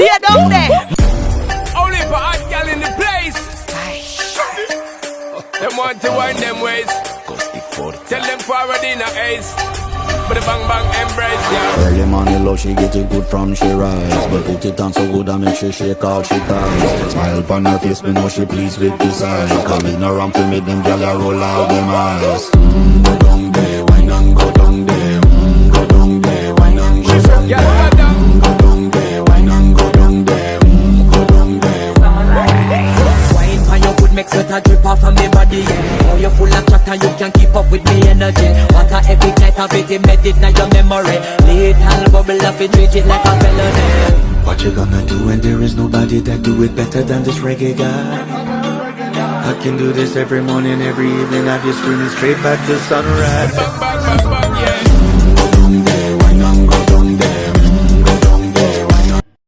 Stay down there. Only for hot gal in the place. Them want to wind them ways. Tell them forward in a ace. But the bang bang embrace, yeah. Early morning love, she get it good from she rise. But put it on so good I make she shake all she cries. Smile upon her face, me know she pleased with this eyes. Coming around to make them gyal a roll out them eyes. Go down there, wine and go down there. Go down there, wine and go down there. Go down there, wine and go down there. Go down there. Wine for your good make sweat a drip off of me body, yeah. Oh, you're full of chat and you can keep up with me energy. What a epic night of it, embedded in your memory. Little bubble up it, treat it like a felony. What you gonna do when there is nobody that do it better than this reggae guy? I can do this every morning, every evening. Have you screaming straight back to sunrise. Bang bang bang bang.